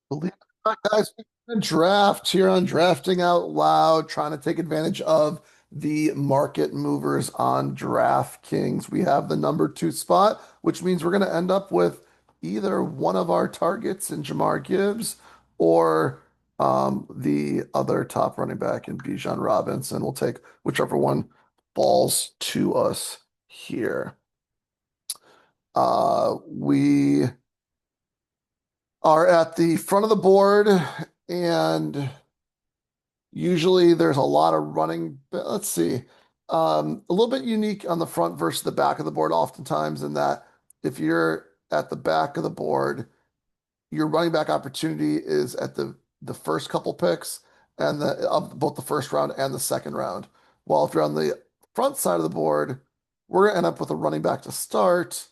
Believe it or not, guys, we're in a draft here on Drafting Out Loud, trying to take advantage of the market movers on DraftKings. We have the number two spot, which means we're going to end up with either one of our targets in Jamar Gibbs or the other top running back in Bijan Robinson. We'll take whichever one falls to us here. We are at the front of the board, and usually there's a lot of running. Let's see. A little bit unique on the front versus the back of the board, oftentimes, in that if you're at the back of the board, your running back opportunity is at the first couple picks and the of both the first round and the second round. While if you're on the front side of the board, we're gonna end up with a running back to start.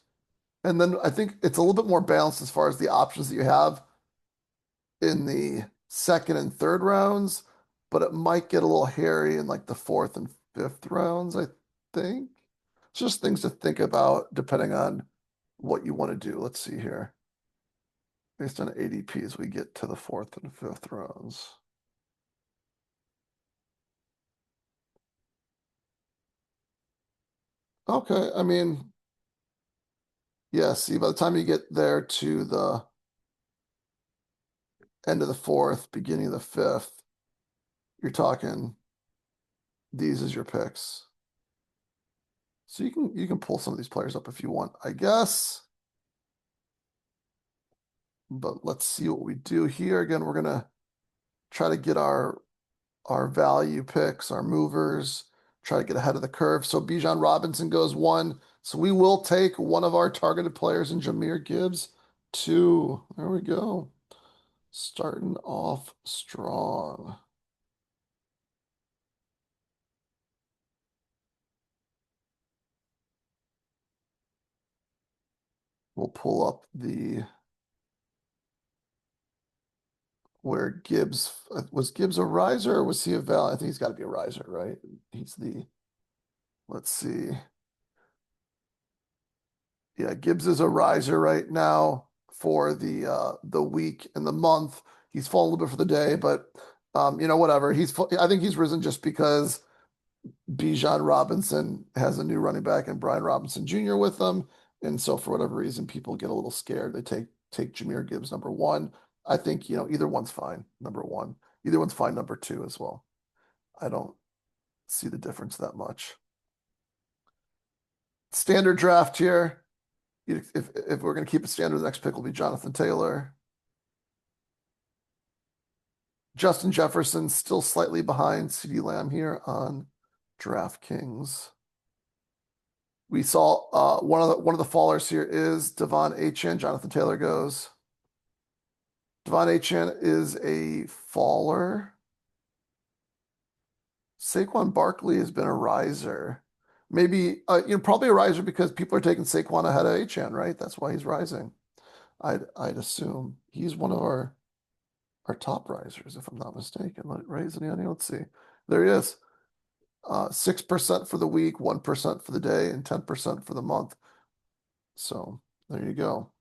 And then I think it's a little bit more balanced as far as the options that you have in the second and third rounds, but it might get a little hairy in like the fourth and fifth rounds, I think. It's just things to think about depending on what you want to do. Let's see here. Based on ADP as we get to the fourth and fifth rounds. Okay, I mean, yeah, see, by the time you get there to the end of the fourth, beginning of the fifth, you're talking these as your picks. So you can pull some of these players up if you want, I guess. But let's see what we do here. Again, we're gonna try to get our value picks, our movers, try to get ahead of the curve. So Bijan Robinson goes one. So we will take one of our targeted players in Jameer Gibbs. Two. There we go. Starting off strong. We'll pull up the where Gibbs was Gibbs a riser or was he a val? I think he's got to be a riser, right? He's the let's see. Yeah, Gibbs is a riser right now for the week and the month. He's fallen a little bit for the day, but whatever. I think he's risen just because Bijan Robinson has a new running back and Brian Robinson Jr. with them. And so for whatever reason, people get a little scared. They take Jameer Gibbs number one. I think, either one's fine, number one. Either one's fine, number two as well. I don't see the difference that much. Standard draft here. If we're going to keep it standard, the next pick will be Jonathan Taylor. Justin Jefferson still slightly behind CeeDee Lamb here on DraftKings. We saw one of the fallers here is Devon Achane. Jonathan Taylor goes. Devon Achane is a faller. Saquon Barkley has been a riser. Maybe probably a riser because people are taking Saquon ahead of Achane, right? That's why he's rising. I'd assume he's one of our top risers, if I'm not mistaken. Right? Isn't he on here? Let's see. There he is. 6% for the week, 1% for the day, and 10% for the month. So there you go.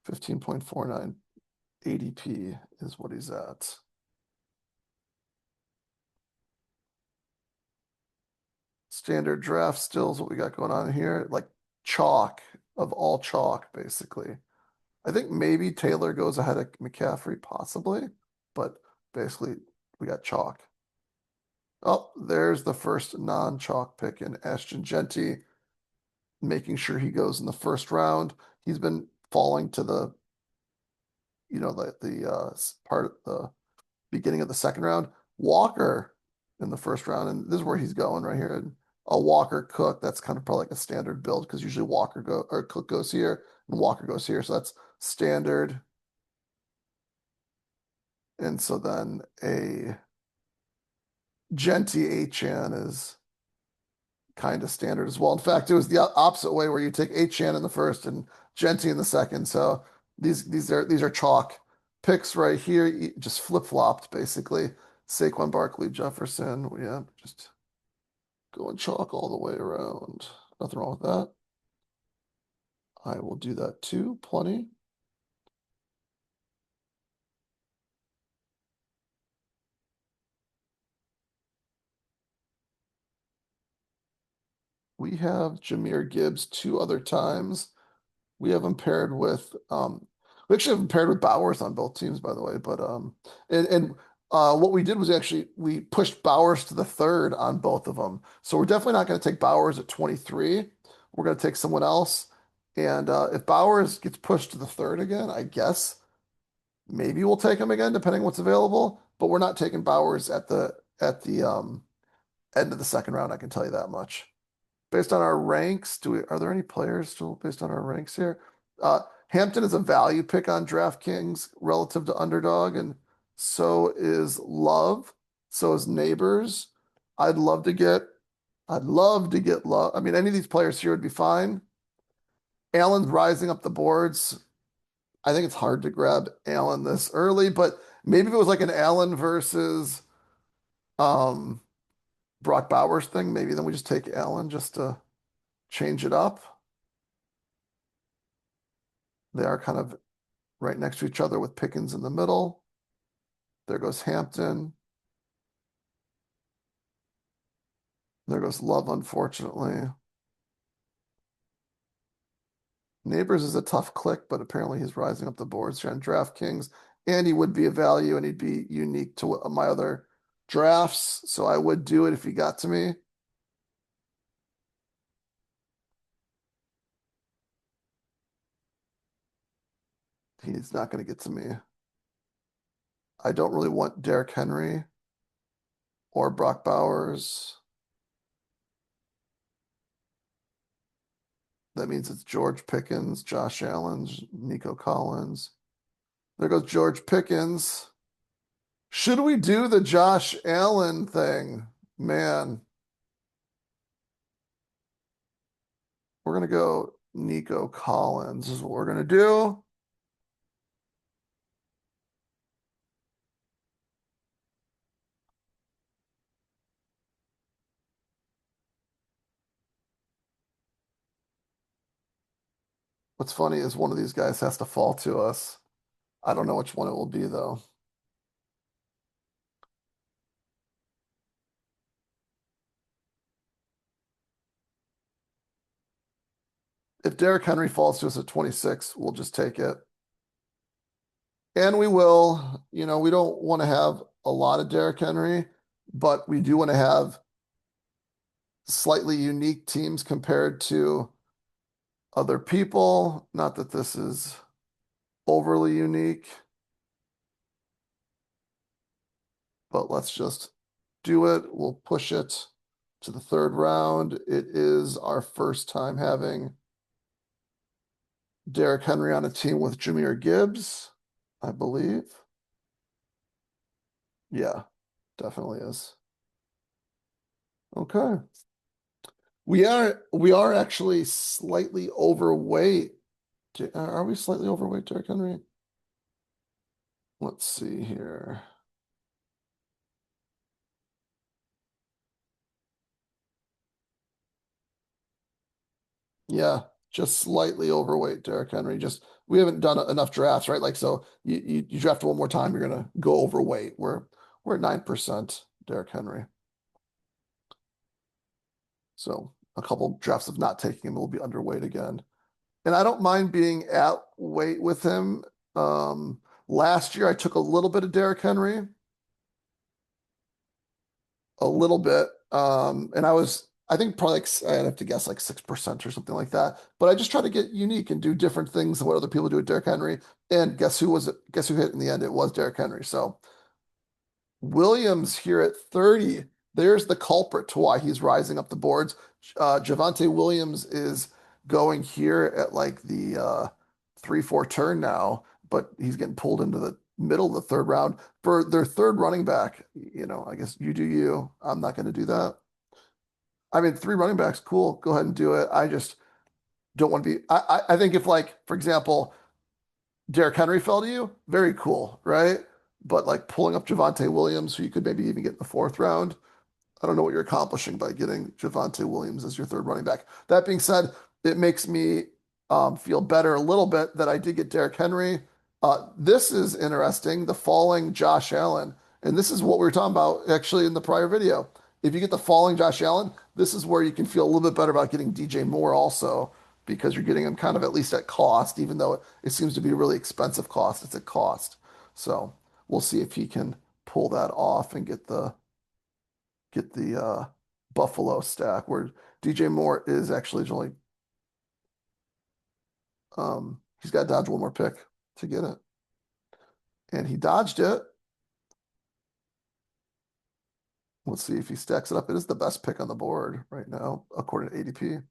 15.49 ADP is what he's at. Standard draft still is what we got going on here. Like chalk of all chalk, basically. I think maybe Taylor goes ahead of McCaffrey, possibly, but basically we got chalk. Oh, there's the first non-chalk pick in Ashton Genty, making sure he goes in the first round. He's been falling to the part of the beginning of the second round. Walker in the first round, and this is where he's going right here. And a Walker Cook, that's kind of probably like a standard build because usually Cook goes here and Walker goes here, so that's standard. And so then a Genty Achan is kind of standard as well. In fact, it was the opposite way where you take Achan in the first and Genty in the second. So these are chalk picks right here. Just flip-flopped basically. Saquon Barkley, Jefferson. Yeah, just going chalk all the way around. Nothing wrong with that. I will do that too. Plenty. We have Jahmyr Gibbs two other times. We have him paired with we actually have him paired with Bowers on both teams, by the way. But what we did was actually we pushed Bowers to the third on both of them. So we're definitely not going to take Bowers at 23. We're going to take someone else. And if Bowers gets pushed to the third again, I guess maybe we'll take him again, depending on what's available. But we're not taking Bowers at the end of the second round, I can tell you that much. Based on our ranks, are there any players still based on our ranks here? Hampton is a value pick on DraftKings relative to underdog, and so is Love, so is Neighbors. I'd love to get, I'd love to get Love. I mean, any of these players here would be fine. Allen's rising up the boards. I think it's hard to grab Allen this early, but maybe if it was like an Allen versus um, Brock Bowers thing, maybe then we just take Allen just to change it up. They are kind of right next to each other with Pickens in the middle. There goes Hampton. There goes Love, unfortunately. Neighbors is a tough click, but apparently he's rising up the boards here on DraftKings. And he would be a value and he'd be unique to my other drafts. So I would do it if he got to me. He's not going to get to me. I don't really want Derrick Henry or Brock Bowers. That means it's George Pickens, Josh Allen, Nico Collins. There goes George Pickens. Should we do the Josh Allen thing? Man, we're going to go Nico Collins is what we're going to do. What's funny is one of these guys has to fall to us. I don't know which one it will be, though. If Derrick Henry falls to us at 26, we'll just take it. And we will. We don't want to have a lot of Derrick Henry, but we do want to have slightly unique teams compared to other people. Not that this is overly unique, but let's just do it. We'll push it to the third round. It is our first time having Derrick Henry on a team with Jahmyr Gibbs, I believe. Yeah, definitely is. Okay. We are actually slightly overweight. Are we slightly overweight, Derrick Henry? Let's see here. Yeah, just slightly overweight, Derrick Henry. Just we haven't done enough drafts, right? Like so, you draft one more time, you're gonna go overweight. We're at 9%, Derrick Henry. So a couple drafts of not taking him will be underweight again. And I don't mind being at weight with him. Last year I took a little bit of Derrick Henry, a little bit. And I think probably like I'd have to guess like 6% or something like that. But I just try to get unique and do different things than what other people do with Derrick Henry. And guess who was it? Guess who hit in the end? It was Derrick Henry. So Williams here at 30. There's the culprit to why he's rising up the boards. Javonte Williams is going here at like the 3-4 turn now, but he's getting pulled into the middle of the third round for their third running back. I guess you do you. I'm not going to do that. I mean, three running backs, cool. Go ahead and do it. I just don't want to be. I think if like, for example, Derrick Henry fell to you, very cool, right? But like pulling up Javonte Williams, who you could maybe even get in the fourth round, I don't know what you're accomplishing by getting Javonte Williams as your third running back. That being said, it makes me feel better a little bit that I did get Derrick Henry. This is interesting, the falling Josh Allen. And this is what we were talking about actually in the prior video. if you get the falling Josh Allen, this is where you can feel a little bit better about getting DJ Moore also because you're getting him kind of at least at cost, even though it seems to be a really expensive cost. It's at cost. So we'll see if he can pull that off and get the Buffalo stack where DJ Moore is actually only he's got to dodge one more pick to get it. And he dodged it. Let's see if he stacks it up. It is the best pick on the board right now, according to ADP.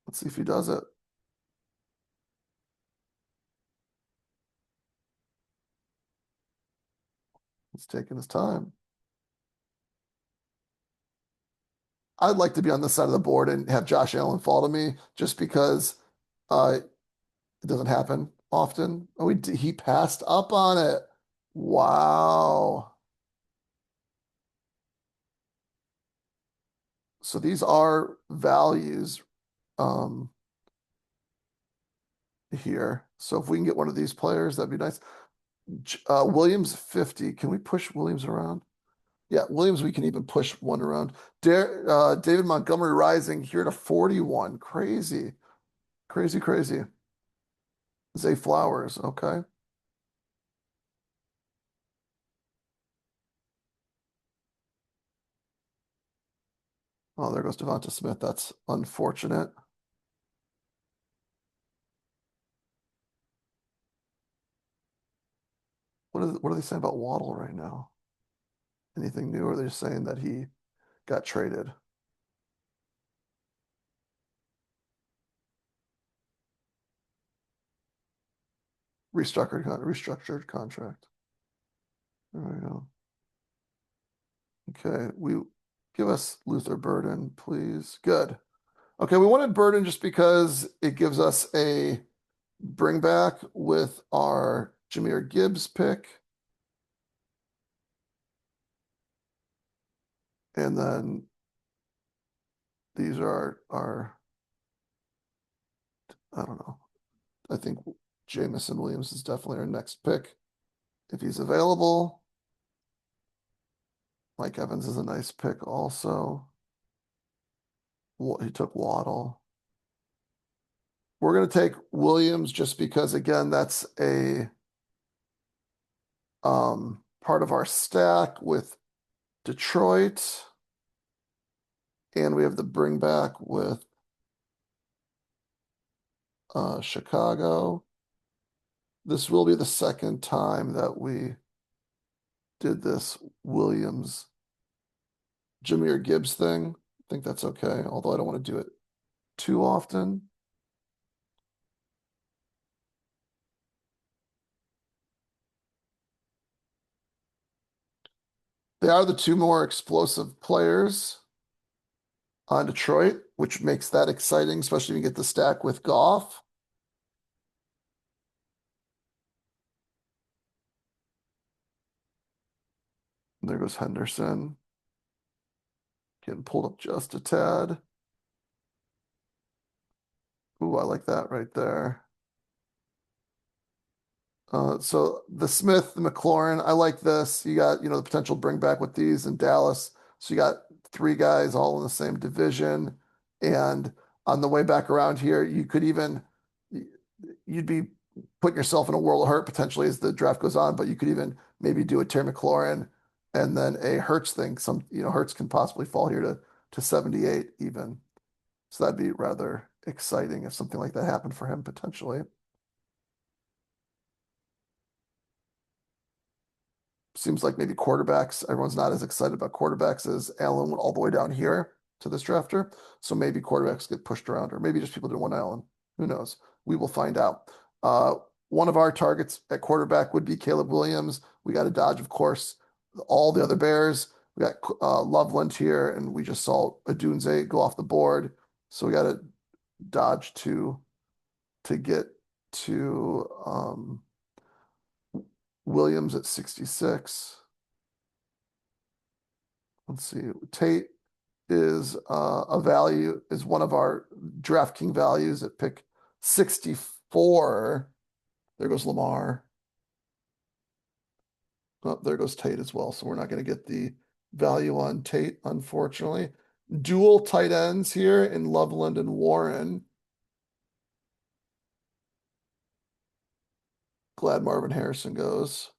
Let's see if he does it. He's taking his time. I'd like to be on this side of the board and have Josh Allen fall to me just because it doesn't happen often. Oh, he passed up on it. Wow. So these are values um, here. So if we can get one of these players, that'd be nice. Williams 50. Can we push Williams around? Yeah, Williams, we can even push one around. David Montgomery Rising here to 41. Crazy, crazy, crazy. Zay Flowers. Okay. Oh, there goes Devonta Smith. That's unfortunate. What are they saying about Waddle right now? Anything new? Or are they just saying that he got traded? Restructured contract. There we go. Okay, we give us Luther Burden, please. Good. Okay, we wanted Burden just because it gives us a bring back with our Jahmyr Gibbs pick. And then these are our I don't know. I think Jamison Williams is definitely our next pick if he's available. Mike Evans is a nice pick also. He took Waddle. We're going to take Williams just because, again, that's a part of our stack with Detroit. And we have the bring back with Chicago. This will be the second time that we did this Williams Jahmyr Gibbs thing. I think that's okay, although I don't want to do it too often. They are the two more explosive players on Detroit, which makes that exciting, especially when you get the stack with Goff. And there goes Henderson. Getting pulled up just a tad. Ooh, I like that right there. So the Smith, the McLaurin, I like this. You got, the potential bring back with these in Dallas. So you got three guys all in the same division. And on the way back around here, you'd be putting yourself in a world of hurt potentially as the draft goes on, but you could even maybe do a Terry McLaurin and then a Hurts thing. Hurts can possibly fall here to 78 even. So that'd be rather exciting if something like that happened for him potentially. Seems like maybe quarterbacks, everyone's not as excited about quarterbacks as Allen went all the way down here to this drafter. So maybe quarterbacks get pushed around, or maybe just people didn't want Allen. Who knows? We will find out. Uh, one of our targets at quarterback would be Caleb Williams. We got to dodge, of course, all the other Bears. We got Loveland here, and we just saw Adunze go off the board. So we got to dodge to get to Williams at 66. Let's see. Tate is is one of our DraftKings values at pick 64. There goes Lamar. Oh, there goes Tate as well. So we're not going to get the value on Tate, unfortunately. Dual tight ends here in Loveland and Warren. Glad Marvin Harrison goes.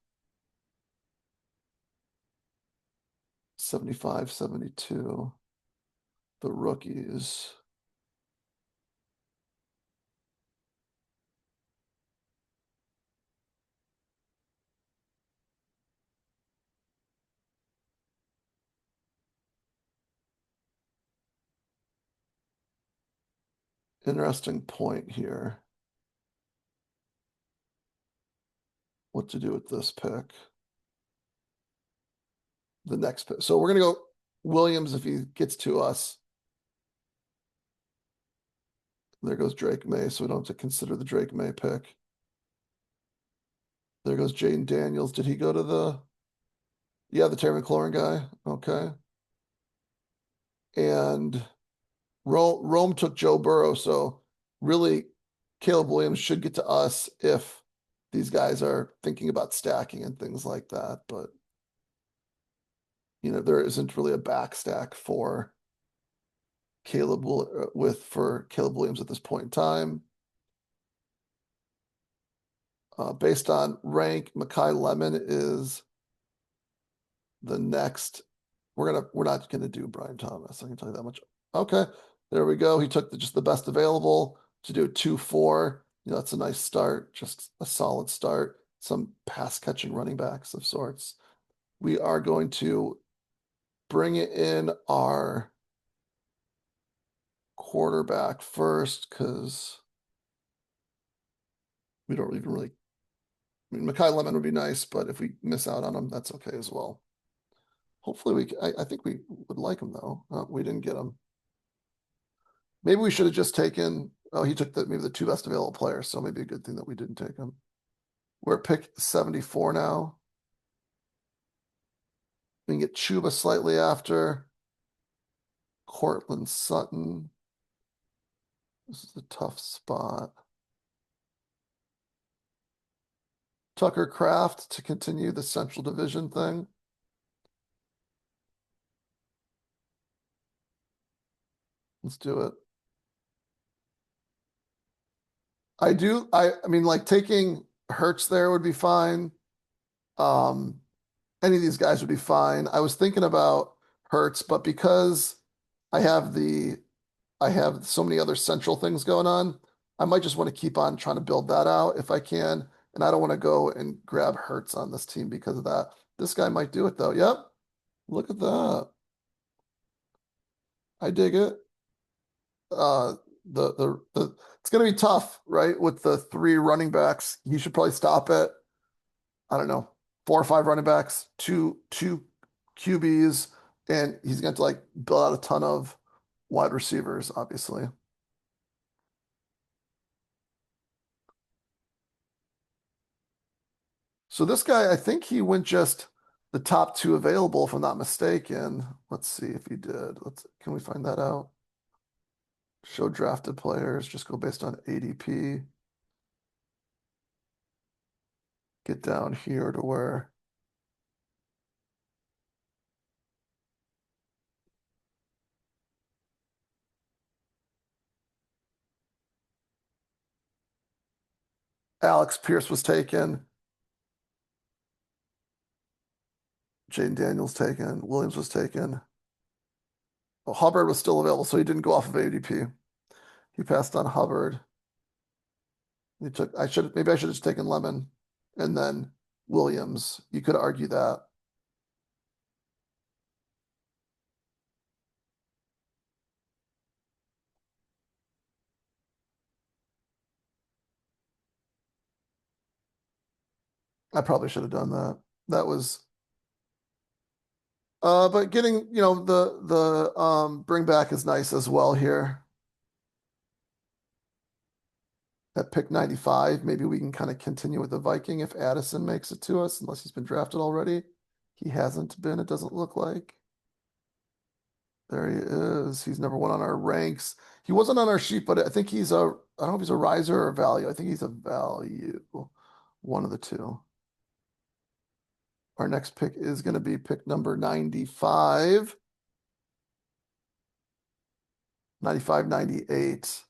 75, 72. The rookies. Interesting point here. What to do with this pick? The next pick. So we're going to go Williams if he gets to us. There goes Drake May, so we don't have to consider the Drake May pick. There goes Jaden Daniels. Did he go to the... Yeah, the Terry McLaurin guy. Okay. And Rome took Joe Burrow, so really Caleb Williams should get to us if these guys are thinking about stacking and things like that. But, there isn't really a back stack for for Caleb Williams at this point in time. Based on rank, Makai Lemon is the next. We're not gonna do Brian Thomas. I can tell you that much. Okay, there we go. He took just the best available to do a 2-4. That's a nice start, just a solid start. Some pass catching running backs of sorts. We are going to bring in our quarterback first because we don't even really. I mean, Makai Lemon would be nice, but if we miss out on him, that's okay as well. Hopefully, I think we would like him though. We didn't get him. Maybe we should have just taken. Oh, he took maybe the two best available players, so maybe a good thing that we didn't take him. We're at pick 74 now. We can get Chuba slightly after. Cortland Sutton. This is a tough spot. Tucker Kraft to continue the Central Division thing. Let's do it. I mean, like taking Hurts there would be fine. Any of these guys would be fine. I was thinking about Hurts, but because I have so many other central things going on, I might just want to keep on trying to build that out if I can. And I don't want to go and grab Hurts on this team because of that. This guy might do it though. Yep. Look at that. I dig it. Uh it's gonna be tough, right? With the three running backs. He should probably stop at, I don't know, 4 or 5 running backs, two QBs, and he's going to like build out a ton of wide receivers, obviously. So this guy, I think he went just the top two available, if I'm not mistaken. Let's see if he did. Can we find that out? Show drafted players, just go based on ADP. Get down here to where Alex Pierce was taken, Jaden Daniels taken, Williams was taken. Well, Hubbard was still available, so he didn't go off of ADP. He passed on Hubbard. Maybe I should have just taken Lemon and then Williams. You could argue that. I probably should have done that. That was but getting, the bring back is nice as well here. At pick 95, maybe we can kind of continue with the Viking if Addison makes it to us, unless he's been drafted already. He hasn't been, it doesn't look like. There he is. He's number one on our ranks. He wasn't on our sheet, but I think I don't know if he's a riser or a value. I think he's a value. One of the two. Our next pick is going to be pick number 95, 95, 98.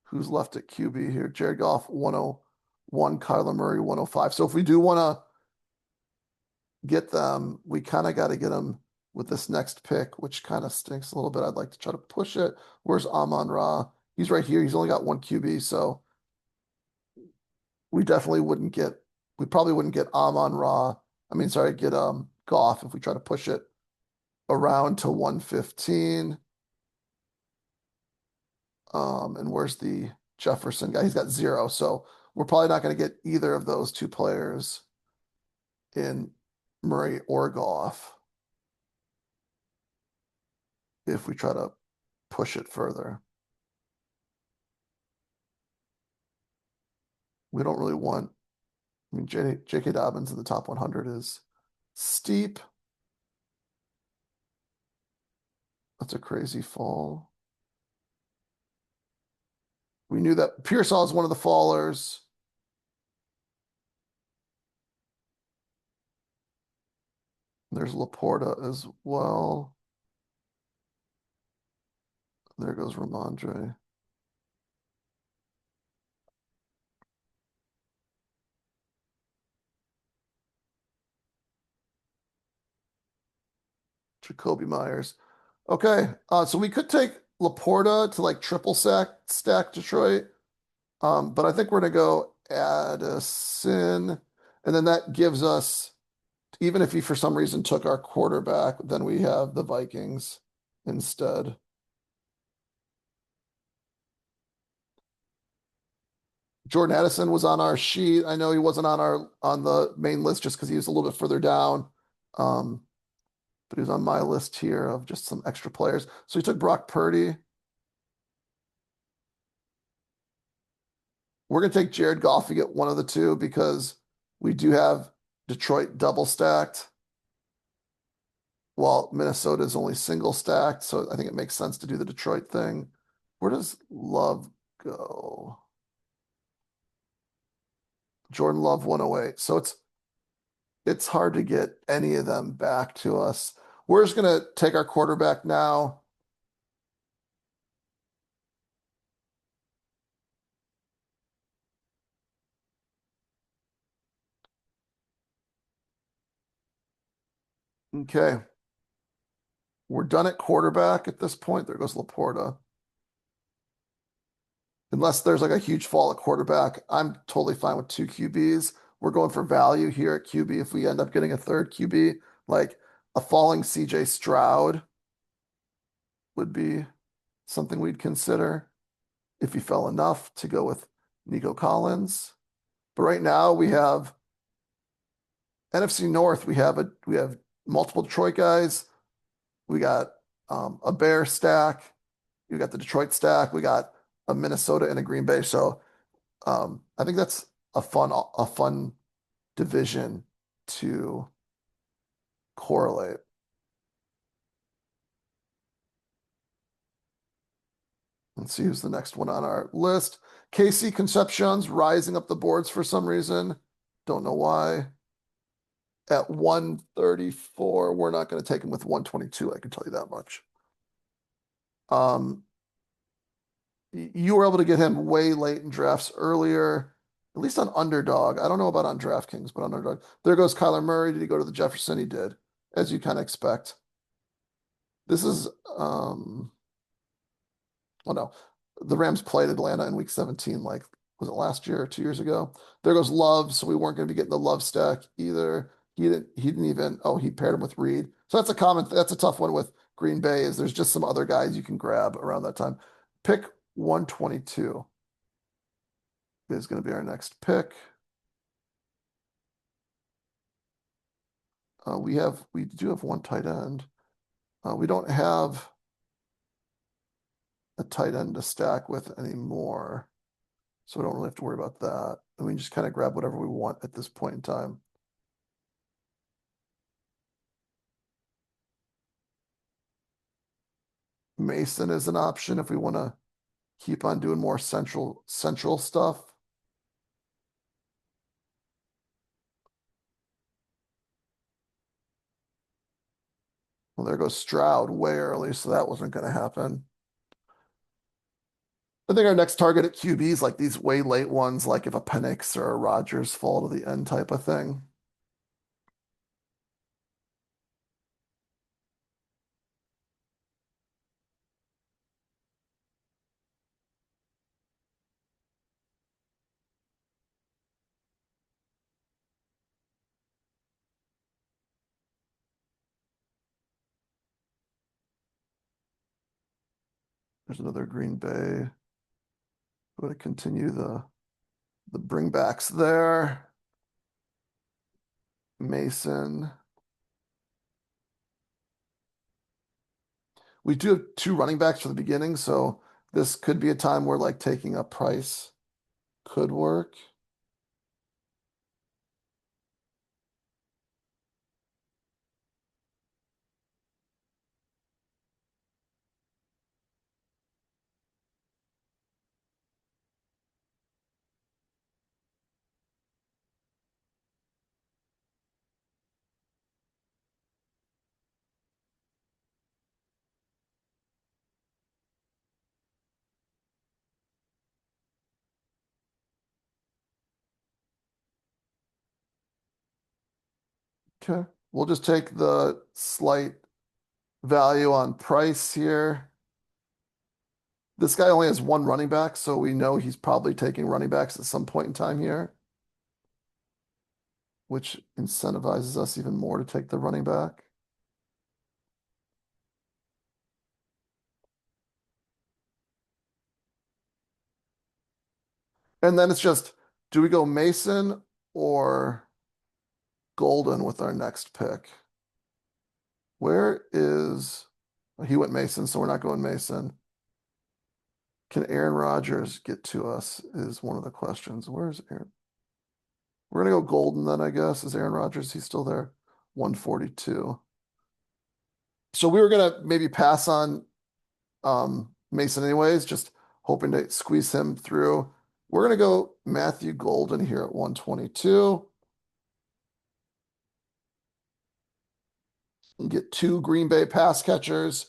Who's left at QB here? Jared Goff, 101, Kyler Murray, 105. So if we do want to get them, we kind of got to get them with this next pick, which kind of stinks a little bit. I'd like to try to push it. Where's Amon Ra? He's right here. He's only got one QB, so we definitely wouldn't get, we probably wouldn't get Amon Ra. I mean, sorry, get Goff if we try to push it around to 115. And where's the Jefferson guy? He's got 0. So we're probably not going to get either of those two players in Murray or Goff if we try to push it further. We don't really want, I mean, J.K. Dobbins in the top 100 is steep. That's a crazy fall. We knew that Pearsall is one of the fallers. There's Laporta as well. There goes Ramondre. Jacoby Myers. Okay, so we could take Laporta to like triple stack Detroit, but I think we're gonna go Addison, and then that gives us, even if he for some reason took our quarterback, then we have the Vikings instead. Jordan Addison was on our sheet. I know he wasn't on the main list just because he was a little bit further down. Um, but he was on my list here of just some extra players. So he took Brock Purdy. We're going to take Jared Goff to get one of the two because we do have Detroit double stacked, while Minnesota is only single stacked. So I think it makes sense to do the Detroit thing. Where does Love go? Jordan Love 108. So it's hard to get any of them back to us. We're just going to take our quarterback now. Okay. We're done at quarterback at this point. There goes Laporta. Unless there's like a huge fall at quarterback, I'm totally fine with two QBs. We're going for value here at QB. If we end up getting a third QB, like a falling CJ Stroud would be something we'd consider if he fell enough to go with Nico Collins. But right now we have NFC North. We have multiple Detroit guys. We got a Bear stack. We got the Detroit stack. We got a Minnesota and a Green Bay. So I think that's a fun division to correlate. Let's see who's the next one on our list. KC Concepcion's rising up the boards for some reason. Don't know why. At 134, we're not going to take him with 122. I can tell you that much. You were able to get him way late in drafts earlier, at least on Underdog. I don't know about on DraftKings, but on Underdog. There goes Kyler Murray. Did he go to the Jefferson? He did, as you kind of expect. This is, oh no, the Rams played Atlanta in week 17, like, was it last year or 2 years ago? There goes Love, so we weren't going to be getting the Love stack either. He didn't even, oh, he paired him with Reed. So that's a tough one with Green Bay, is there's just some other guys you can grab around that time. Pick 122 is going to be our next pick. We do have one tight end. We don't have a tight end to stack with anymore, so we don't really have to worry about that. And we can just kind of grab whatever we want at this point in time. Mason is an option if we want to keep on doing more central stuff. Well, there goes Stroud way early, so that wasn't going to happen. I think our next target at QB is like these way late ones, like if a Penix or a Rodgers fall to the end type of thing. There's another Green Bay. Going to continue the bringbacks there. Mason. We do have two running backs for the beginning, so this could be a time where like taking a price could work. Okay. We'll just take the slight value on price here. This guy only has one running back, so we know he's probably taking running backs at some point in time here, which incentivizes us even more to take the running back. And then it's just, do we go Mason or Golden with our next pick? Where is, he went Mason, so we're not going Mason. Can Aaron Rodgers get to us is one of the questions. Where's Aaron? We're gonna go Golden then, I guess. Is Aaron Rodgers, he's still there? 142. So we were gonna maybe pass on Mason anyways, just hoping to squeeze him through. We're gonna go Matthew Golden here at 122 and get two Green Bay pass catchers.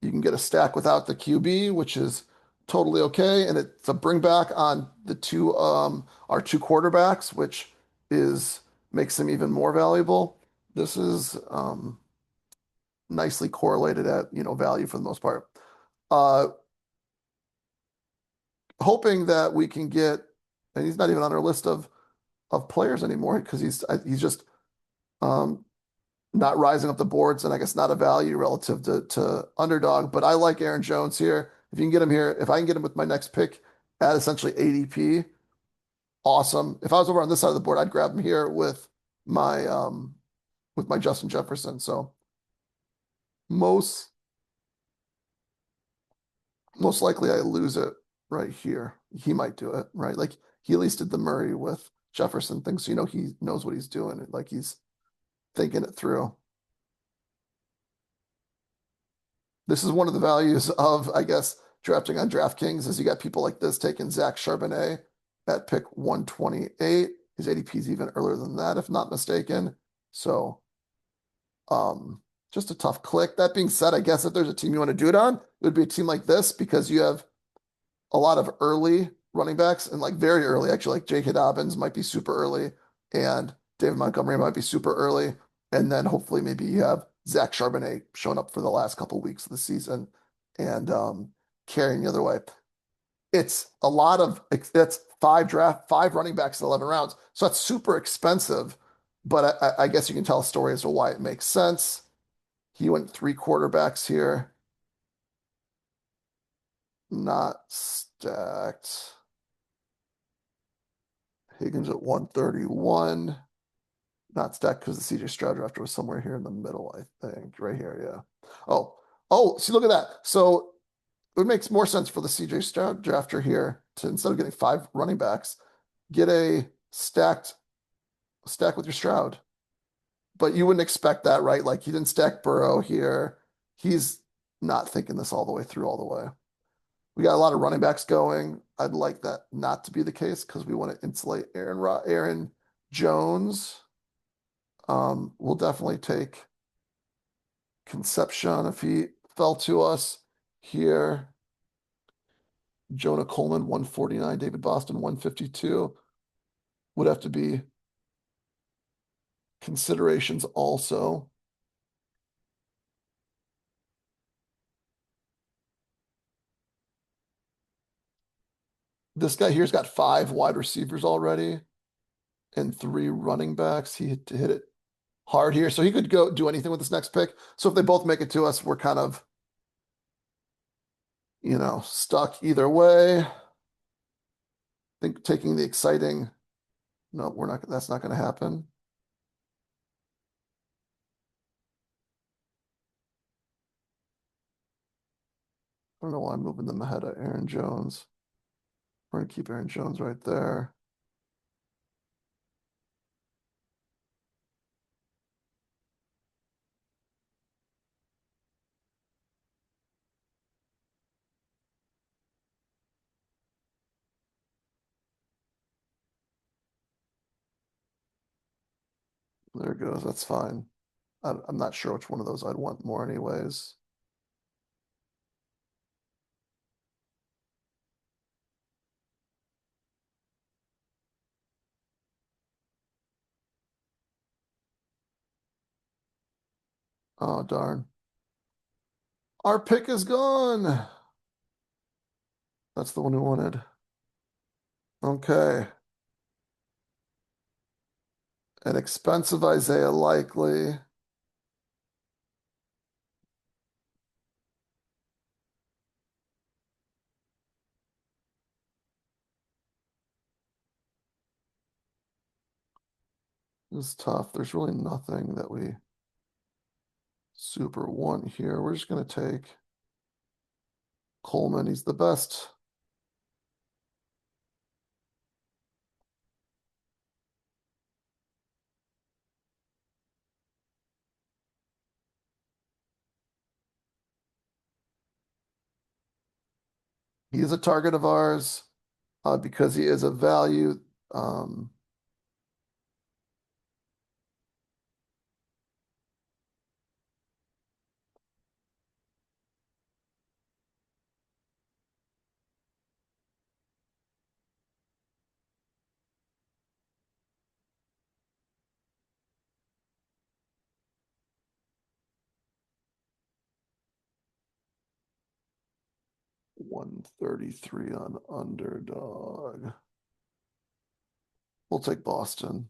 You can get a stack without the QB, which is totally okay. And it's a bring back on the two our two quarterbacks, which is makes them even more valuable. This is nicely correlated at value for the most part. Uh, Hoping that we can get, and he's not even on our list of players anymore because he's just um, not rising up the boards and I guess not a value relative to underdog. But I like Aaron Jones here. If you can get him here, if I can get him with my next pick at essentially ADP, awesome. If I was over on this side of the board, I'd grab him here with my Justin Jefferson. So most most likely I lose it right here. He might do it, right? Like he at least did the Murray with Jefferson thing, so he knows what he's doing. Like he's thinking it through. This is one of the values of, I guess, drafting on DraftKings is you got people like this taking Zach Charbonnet at pick 128. His ADP is even earlier than that, if not mistaken. So just a tough click. That being said, I guess if there's a team you want to do it on, it would be a team like this because you have a lot of early running backs and like very early, actually, like J.K. Dobbins might be super early and David Montgomery might be super early. And then hopefully maybe you have Zach Charbonnet showing up for the last couple of weeks of the season and carrying the other way. It's a lot of that's five running backs in 11 rounds. So that's super expensive. But I guess you can tell a story as to why it makes sense. He went three quarterbacks here, not stacked. Higgins at 131. Not stacked because the CJ Stroud drafter was somewhere here in the middle, I think. Right here, yeah. Oh, see, look at that. So it makes more sense for the CJ Stroud drafter here to instead of getting five running backs, get a stack with your Stroud. But you wouldn't expect that, right? Like he didn't stack Burrow here. He's not thinking this all the way through all the way. We got a lot of running backs going. I'd like that not to be the case because we want to insulate Aaron Jones. We'll definitely take Concepcion, if he fell to us here. Jonah Coleman, 149. David Boston, 152. Would have to be considerations also. This guy here's got 5 wide receivers already and 3 running backs. He hit it hard here, so he could go do anything with this next pick. So if they both make it to us, we're kind of, stuck either way. I think taking the exciting, no, we're not, that's not going to happen. I don't know why I'm moving them ahead of Aaron Jones. We're going to keep Aaron Jones right there. There it goes. That's fine. I'm not sure which one of those I'd want more anyways. Oh, darn. Our pick is gone. That's the one we wanted. Okay. An expensive Isaiah Likely. This is tough. There's really nothing that we super want here. We're just going to take Coleman. He's the best. He is a target of ours because he is a value. Um, $133 on underdog. We'll take Boston.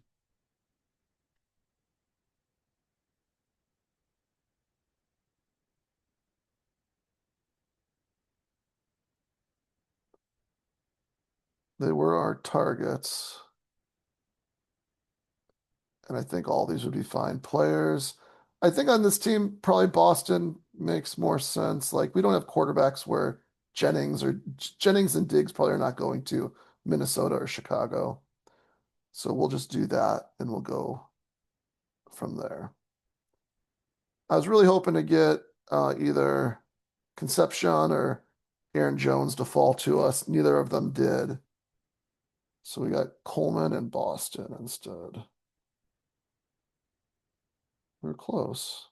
They were our targets. And I think all these would be fine players. I think on this team, probably Boston makes more sense. Like we don't have quarterbacks where Jennings and Diggs probably are not going to Minnesota or Chicago. So we'll just do that and we'll go from there. I was really hoping to get either Concepcion or Aaron Jones to fall to us. Neither of them did. So we got Coleman and Boston instead. We're close.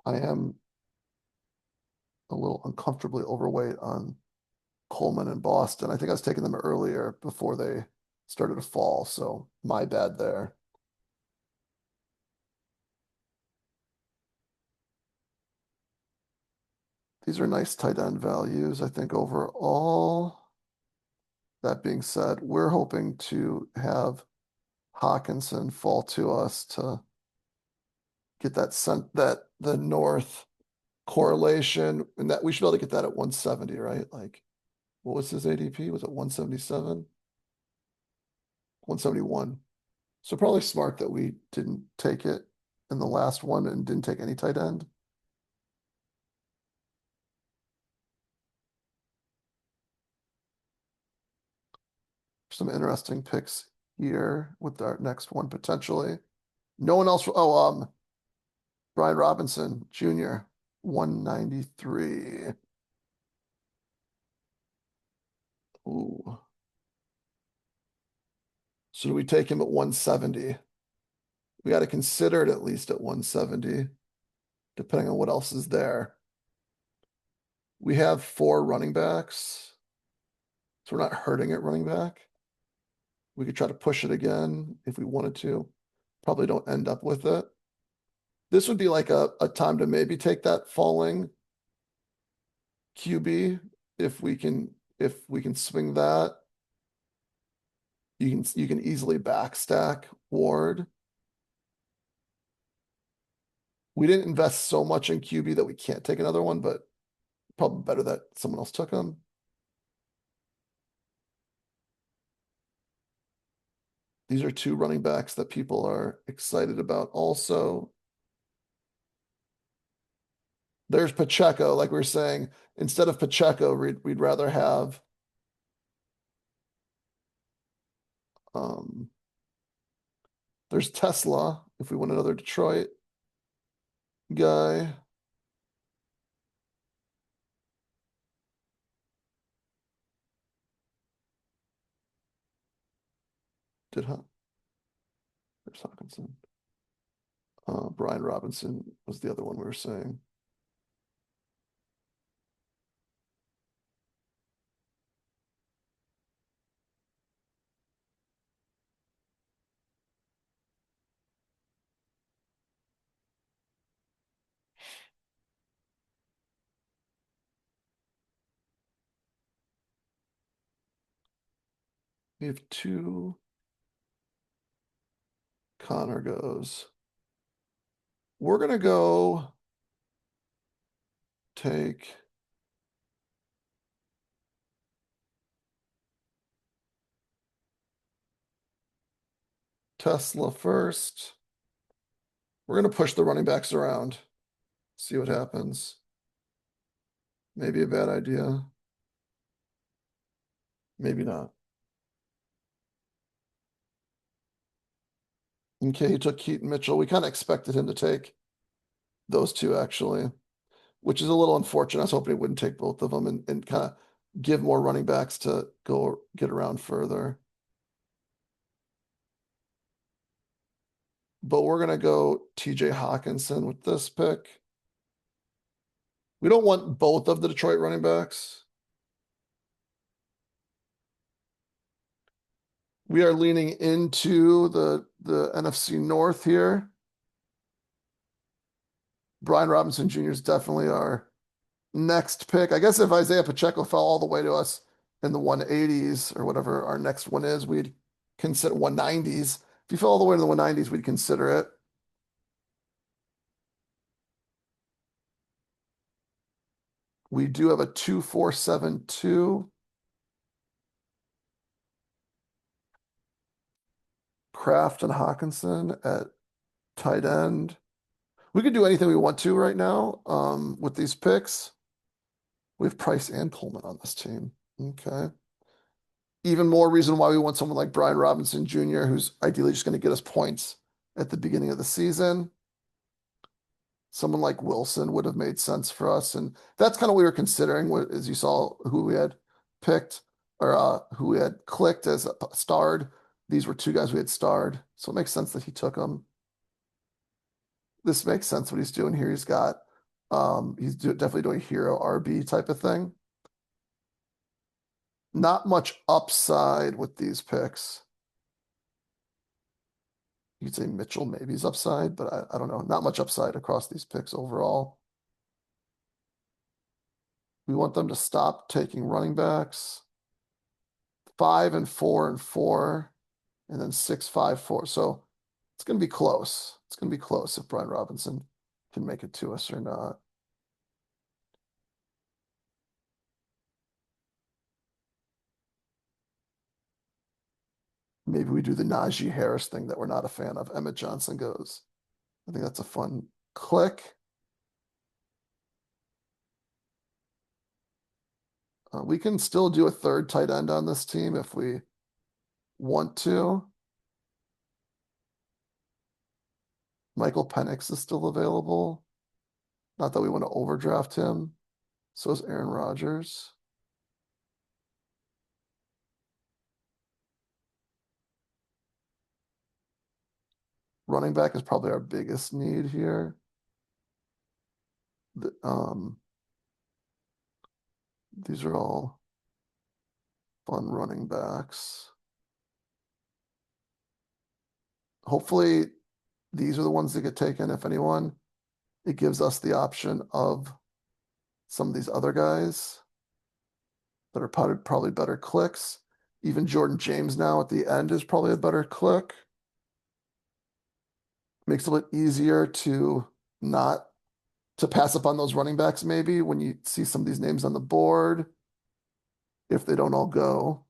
I am a little uncomfortably overweight on Coleman and Boston. I think I was taking them earlier before they started to fall, so my bad there. These are nice tight end values, I think, overall. That being said, we're hoping to have Hawkinson fall to us to get that the North correlation, and that we should be able to get that at 170, right? Like, what was his ADP? Was it 177? 171. So probably smart that we didn't take it in the last one and didn't take any tight end. Some interesting picks here with our next one potentially. No one else. Oh, Brian Robinson Jr., 193. Ooh. So do we take him at 170? We got to consider it at least at 170, depending on what else is there. We have four running backs, so we're not hurting at running back. We could try to push it again if we wanted to. Probably don't end up with it. This would be like a time to maybe take that falling QB if we can swing that. You can easily backstack Ward. We didn't invest so much in QB that we can't take another one, but probably better that someone else took him. These are two running backs that people are excited about also. There's Pacheco, like we were saying, instead of Pacheco, we'd rather have um, there's Tesla if we want another Detroit guy. Did Hunt? There's Hawkinson. Brian Robinson was the other one we were saying. We have two. Connor goes. We're gonna go take Tesla first. We're gonna push the running backs around, see what happens. Maybe a bad idea. Maybe not. Okay, he took Keaton Mitchell. We kind of expected him to take those two actually, which is a little unfortunate. I was hoping he wouldn't take both of them and kind of give more running backs to go get around further. But we're gonna go TJ Hawkinson with this pick. We don't want both of the Detroit running backs. We are leaning into the NFC North here. Brian Robinson Jr. is definitely our next pick. I guess if Isaiah Pacheco fell all the way to us in the 180s or whatever our next one is, we'd consider 190s. If he fell all the way to the 190s, we'd consider it. We do have a 2-4-7-2. Kraft and Hawkinson at tight end. We could do anything we want to right now with these picks. We have Price and Coleman on this team. Okay. Even more reason why we want someone like Brian Robinson Jr., who's ideally just going to get us points at the beginning of the season. Someone like Wilson would have made sense for us. And that's kind of what we were considering, as you saw who we had picked or who we had clicked as starred. These were two guys we had starred. So it makes sense that he took them. This makes sense what he's doing here. He's definitely doing hero RB type of thing. Not much upside with these picks. You could say Mitchell maybe is upside, but I don't know. Not much upside across these picks overall. We want them to stop taking running backs. 5 and 4 and 4, and then 6-5-4. So it's going to be close. It's going to be close if Brian Robinson can make it to us or not. Maybe we do the Najee Harris thing that we're not a fan of. Emmett Johnson goes. I think that's a fun click. We can still do a third tight end on this team if we want to. Michael Penix is still available. Not that we want to overdraft him. So is Aaron Rodgers. Running back is probably our biggest need here. The, these are all fun running backs. Hopefully, these are the ones that get taken. If anyone, it gives us the option of some of these other guys that are probably better clicks. Even Jordan James now at the end is probably a better click. Makes it a little easier to not to pass up on those running backs maybe when you see some of these names on the board if they don't all go.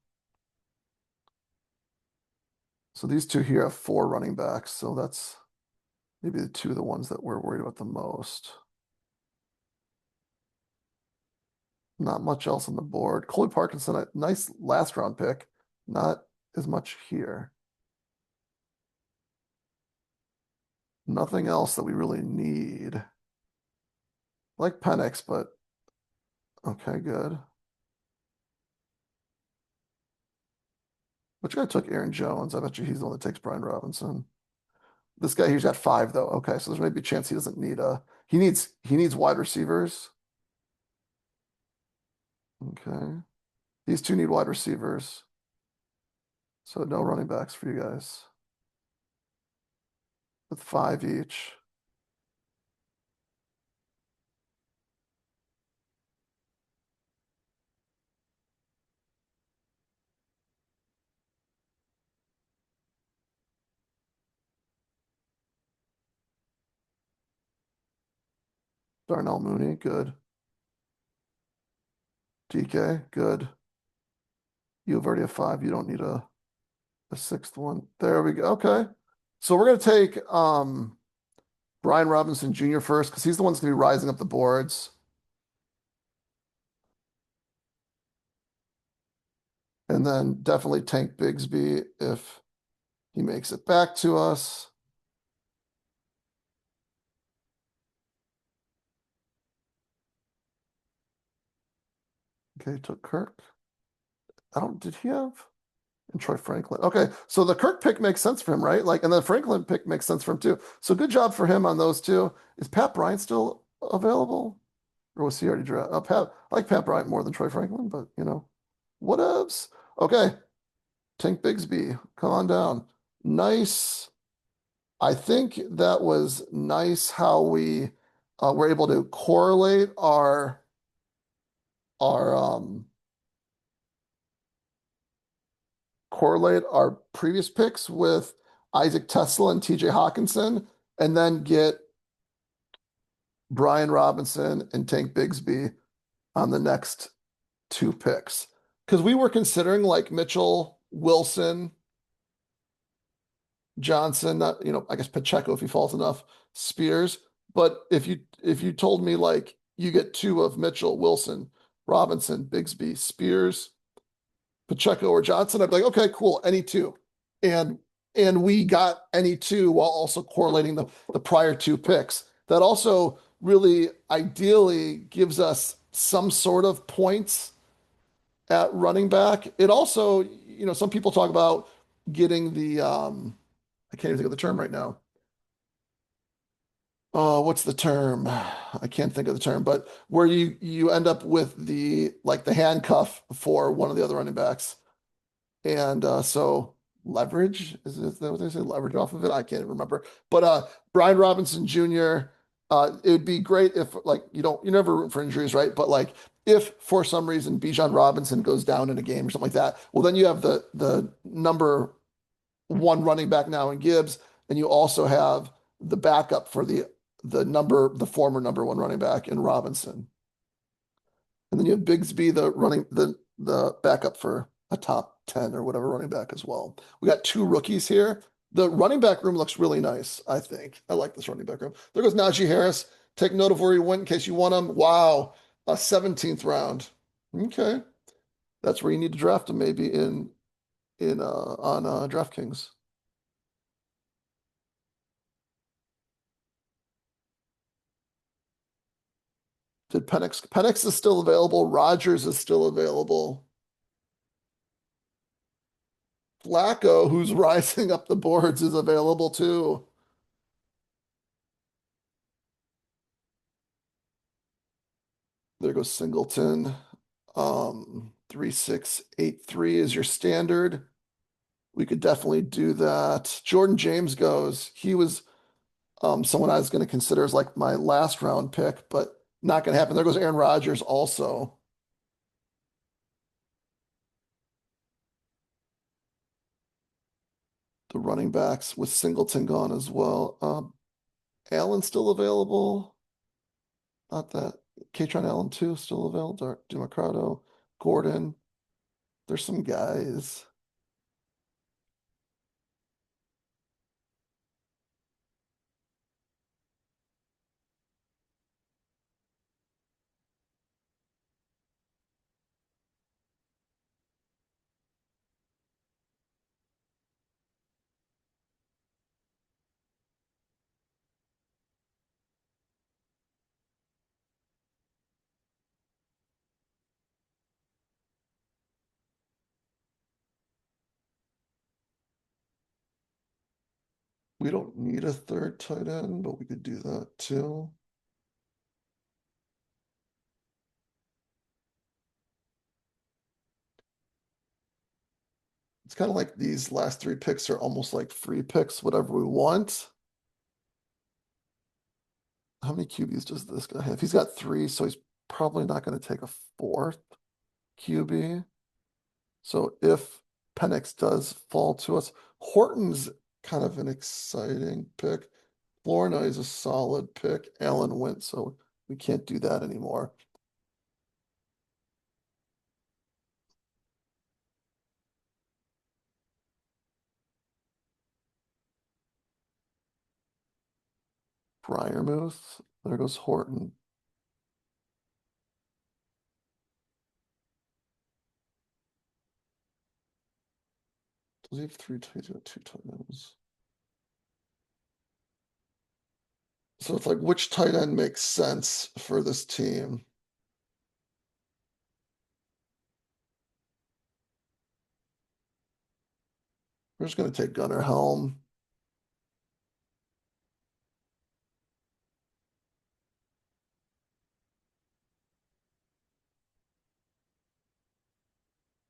So these two here have four running backs. So that's maybe the two of the ones that we're worried about the most. Not much else on the board. Colby Parkinson, a nice last round pick. Not as much here. Nothing else that we really need. I like Penix, but okay, good. Which guy took Aaron Jones? I bet you he's the one that takes Brian Robinson. This guy here's got five though. Okay, so there's maybe a chance he doesn't need a he needs wide receivers. Okay. These two need wide receivers. So no running backs for you guys. With five each. Darnell Mooney, good. DK, good. You've already have five. You don't need a sixth one. There we go. Okay. So we're gonna take Brian Robinson Jr. first because he's the one that's gonna be rising up the boards. And then definitely Tank Bigsby if he makes it back to us. Okay, took Kirk. I don't, did he have? And Troy Franklin. Okay, so the Kirk pick makes sense for him, right? Like, and the Franklin pick makes sense for him too. So good job for him on those two. Is Pat Bryant still available? Or was he already drafted? I like Pat Bryant more than Troy Franklin, but what else? Okay, Tank Bigsby, come on down. Nice. I think that was nice how we were able to our correlate our previous picks with Isaac Tesla and TJ Hawkinson, and then get Brian Robinson and Tank Bigsby on the next two picks. Because we were considering like Mitchell, Wilson, Johnson, not, I guess Pacheco if he falls enough, Spears. But if you told me like you get two of Mitchell, Wilson, Robinson, Bigsby, Spears, Pacheco, or Johnson, I'd be like, okay, cool, any two. And and we got any two while also correlating the prior two picks. That also really ideally gives us some sort of points at running back. It also, some people talk about getting the I can't even think of the term right now. Oh, what's the term? I can't think of the term, but where you end up with the like the handcuff for one of the other running backs. And so leverage is that what they say? Leverage off of it? I can't remember. But Brian Robinson Jr. It would be great if like you never root for injuries, right? But like if for some reason Bijan Robinson goes down in a game or something like that, well then you have the number one running back now in Gibbs, and you also have the backup for the former number one running back in Robinson. And then you have Bigsby, the backup for a top 10 or whatever running back as well. We got two rookies here. The running back room looks really nice, I think. I like this running back room. There goes Najee Harris. Take note of where he went in case you want him. Wow, a 17th round. Okay. That's where you need to draft him maybe in on DraftKings. Did Penix is still available. Rogers is still available. Flacco, who's rising up the boards, is available too. There goes Singleton. 3683 is your standard. We could definitely do that. Jordan James goes. He was someone I was going to consider as like my last round pick, but not going to happen. There goes Aaron Rodgers also. The running backs with Singleton gone as well. Allen still available. Not that. Katron Allen too still available. Democrado, Gordon. There's some guys. We don't need a third tight end, but we could do that too. It's kind of like these last three picks are almost like free picks, whatever we want. How many QBs does this guy have? He's got three, so he's probably not going to take a fourth QB. So if Penix does fall to us, Horton's kind of an exciting pick. Florida is a solid pick. Allen went, so we can't do that anymore. Fryermuth, there goes Horton. Does he have three tight two tight ends? So it's like which tight end makes sense for this team? We're just going to take Gunnar Helm.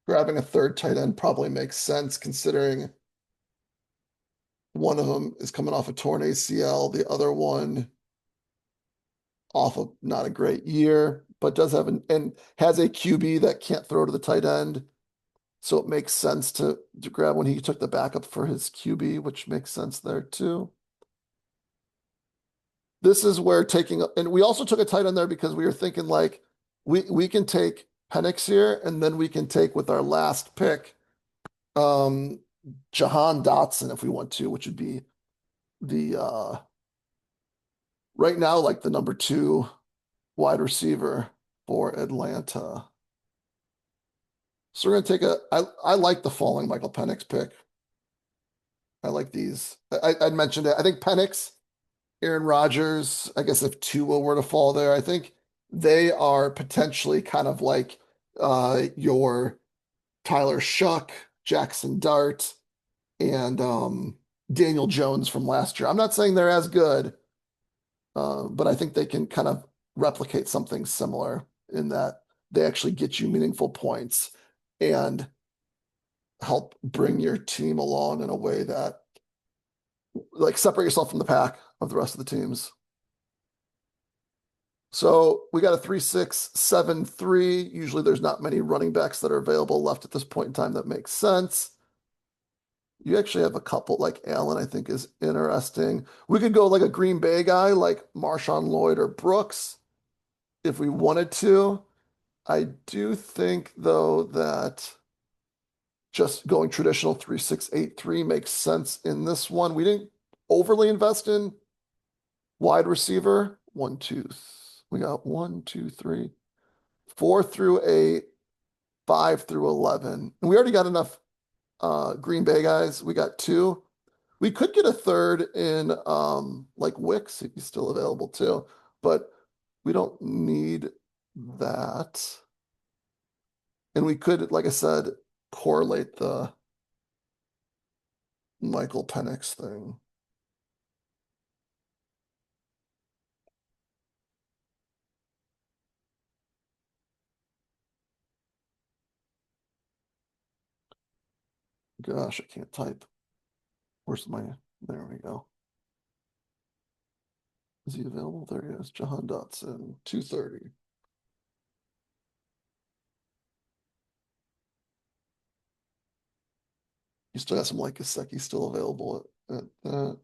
Grabbing a third tight end probably makes sense considering one of them is coming off a torn ACL, the other one off of not a great year, but does have and has a QB that can't throw to the tight end. So it makes sense to grab when he took the backup for his QB, which makes sense there too. This is where taking, and we also took a tight end there because we were thinking like we can take Penix here, and then we can take with our last pick, um, Jahan Dotson if we want to, which would be the right now like the number two wide receiver for Atlanta. So we're gonna take I like the falling Michael Penix pick. I like these. I mentioned it. I think Penix, Aaron Rodgers, I guess if Tua were to fall there, I think they are potentially kind of like your Tyler Shuck, Jackson Dart, and Daniel Jones from last year. I'm not saying they're as good, but I think they can kind of replicate something similar in that they actually get you meaningful points and help bring your team along in a way that like separate yourself from the pack of the rest of the teams. So we got a 3-6-7-3. Usually there's not many running backs that are available left at this point in time that makes sense. You actually have a couple like Allen, I think is interesting. We could go like a Green Bay guy like Marshawn Lloyd or Brooks if we wanted to. I do think though that just going traditional 3-6-8-3 makes sense in this one. We didn't overly invest in wide receiver. One, two, we got 1, 2, 3, 4 through 8, 5 through 11. And we already got enough Green Bay guys. We got two. We could get a third in like Wicks if he's still available too. But We don't need that. And we could, like I said, correlate the Michael Penix thing. Gosh, I can't type. Where's my, there we go. Is he available? There he is. Jahan Dotson, 230. You still got some like Gasecki still available at that.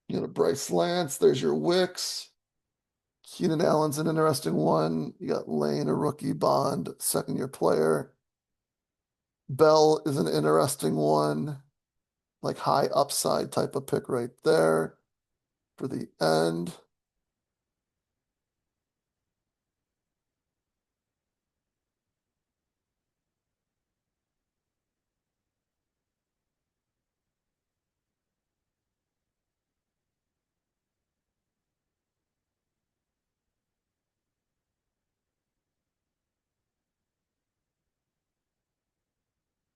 You got a Bryce Lance. There's your Wicks. Keenan Allen's an interesting one. You got Lane, a rookie Bond, second year player. Bell is an interesting one, like high upside type of pick right there for the end.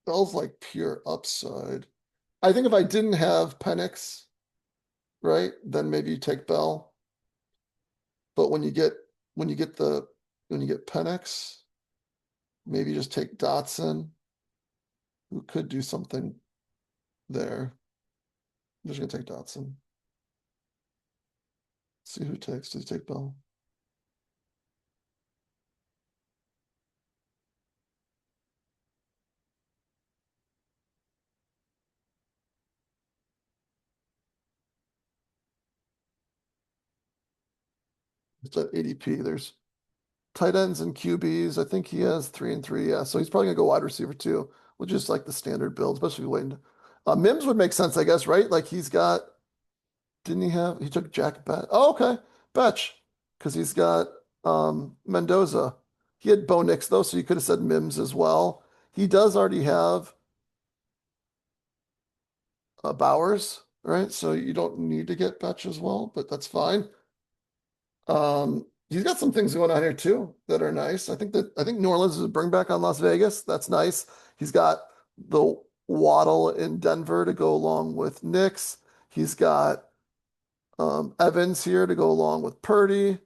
Bell's like pure upside. I think if I didn't have Penix, right, then maybe you take Bell. But when you get the when you get Penix, maybe just take Dotson, who could do something there. I'm just gonna take Dotson. See who takes. Does he take Bell? It's at ADP. There's tight ends and QBs. I think he has 3 and 3. Yeah, so he's probably gonna go wide receiver too, which is like the standard build, especially waiting. Mims would make sense, I guess, right? Like he's got. Didn't he have? He took Jack Bet. Oh, okay, Betch, because he's got Mendoza. He had Bo Nix though, so you could have said Mims as well. He does already have Bowers, right? So you don't need to get Betch as well, but that's fine. He's got some things going on here too that are nice. I think New Orleans is a bring back on Las Vegas. That's nice. He's got the Waddle in Denver to go along with Knicks. He's got Evans here to go along with Purdy.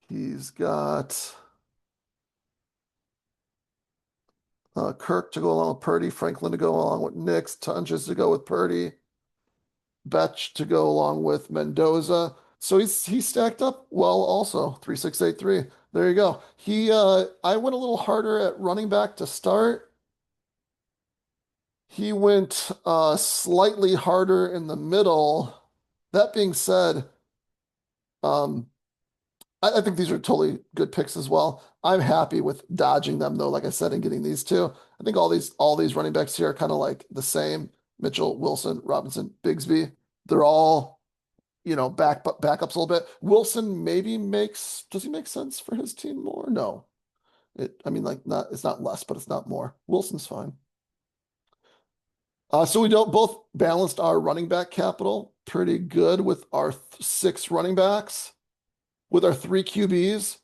He's got Kirk to go along with Purdy, Franklin to go along with Knicks, Tunges to go with Purdy, Betch to go along with Mendoza. So he's stacked up well also. 3-6-8-3. There you go. I went a little harder at running back to start. He went slightly harder in the middle. That being said, um, I think these are totally good picks as well. I'm happy with dodging them though, like I said, and getting these two. I think all these running backs here are kind of like the same. Mitchell, Wilson, Robinson, Bigsby. They're all, backups a little bit. Wilson maybe does he make sense for his team more? No. I mean, like it's not less, but it's not more. Wilson's fine. So we don't both balanced our running back capital pretty good with our six running backs, with our three QBs.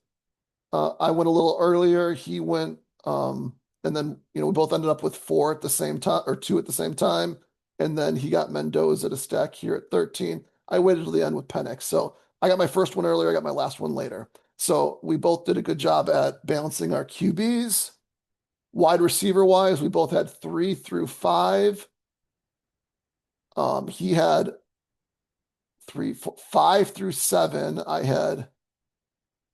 I went a little earlier. He went, and then we both ended up with four at the same time or two at the same time. And then he got Mendoza to stack here at 13. I waited till the end with Penix. So I got my first one earlier. I got my last one later. So we both did a good job at balancing our QBs. Wide receiver wise, we both had 3 through 5. He had 5 through 7. I had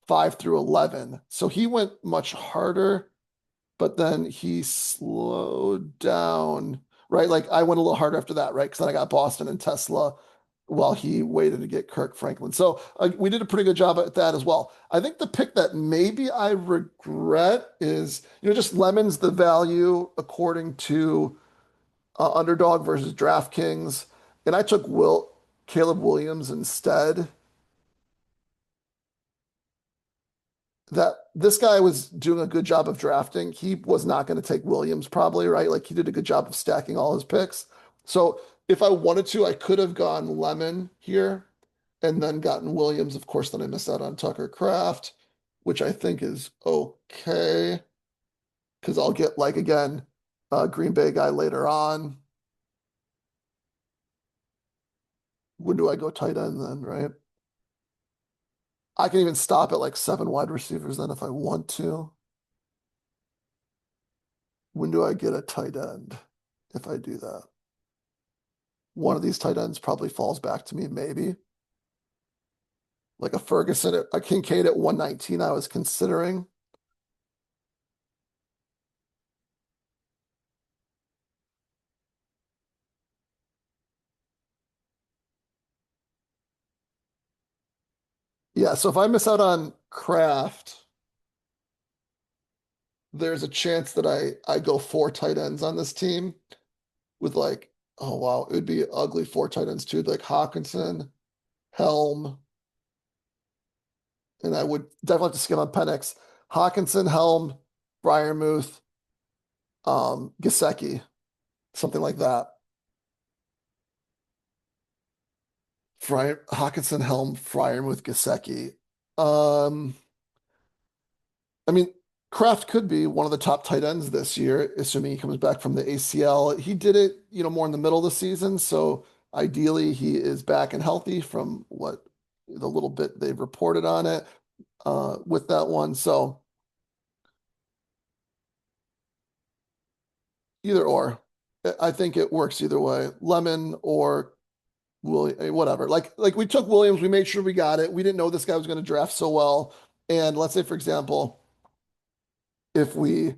5 through 11. So he went much harder, but then he slowed down, right? Like I went a little harder after that, right? Because then I got Boston and Tesla while he waited to get Kirk Franklin. So we did a pretty good job at that as well. I think the pick that maybe I regret is, just Lemons the value according to Underdog versus DraftKings. And I took Caleb Williams instead. That this guy was doing a good job of drafting. He was not going to take Williams probably, right? Like he did a good job of stacking all his picks. So If I wanted to, I could have gone Lemon here and then gotten Williams. Of course, then I missed out on Tucker Kraft, which I think is okay because I'll get like again a Green Bay guy later on. When do I go tight end then, right? I can even stop at like seven wide receivers then if I want to. When do I get a tight end if I do that? One of these tight ends probably falls back to me, maybe. Like a Ferguson, a Kincaid at 119, I was considering. Yeah, so if I miss out on Kraft, there's a chance that I go four tight ends on this team with like, oh wow, it would be ugly four tight ends too, like Hawkinson, Helm, and I would definitely have to skip on Penix. Hawkinson, Helm, Freiermuth, Gesicki, something like that. Hawkinson, Helm, Freiermuth, Gesicki. Um, I mean, Kraft could be one of the top tight ends this year, assuming he comes back from the ACL. He did it, more in the middle of the season, so ideally he is back and healthy from what the little bit they've reported on it with that one. So either or, I think it works either way. Lemon or William, whatever. Like we took Williams, we made sure we got it. We didn't know this guy was going to draft so well. And let's say, for example, if we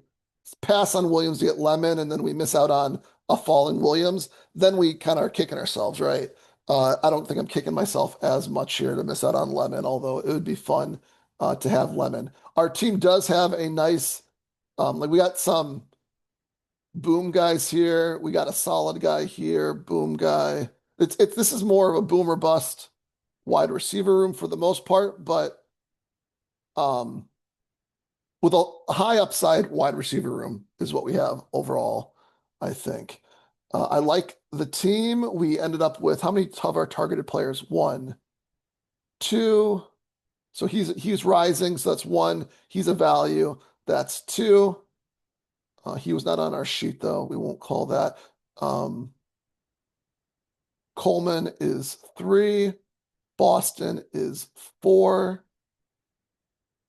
pass on Williams to get Lemon and then we miss out on a falling Williams, then we kind of are kicking ourselves, right? I don't think I'm kicking myself as much here to miss out on Lemon, although it would be fun to have Lemon. Our team does have a nice, like we got some boom guys here. We got a solid guy here, boom guy. This is more of a boom or bust wide receiver room for the most part, but um, with a high upside wide receiver room is what we have overall, I think. I like the team. We ended up with how many of our targeted players? One, two. So he's rising. So that's one. He's a value. That's two. He was not on our sheet though. We won't call that. Um, Coleman is three. Boston is four.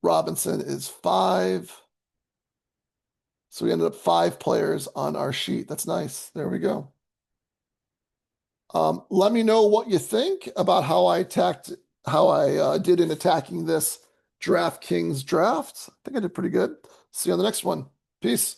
Robinson is five. So we ended up five players on our sheet. That's nice. There we go. Let me know what you think about how I did in attacking this DraftKings draft. I think I did pretty good. See you on the next one. Peace.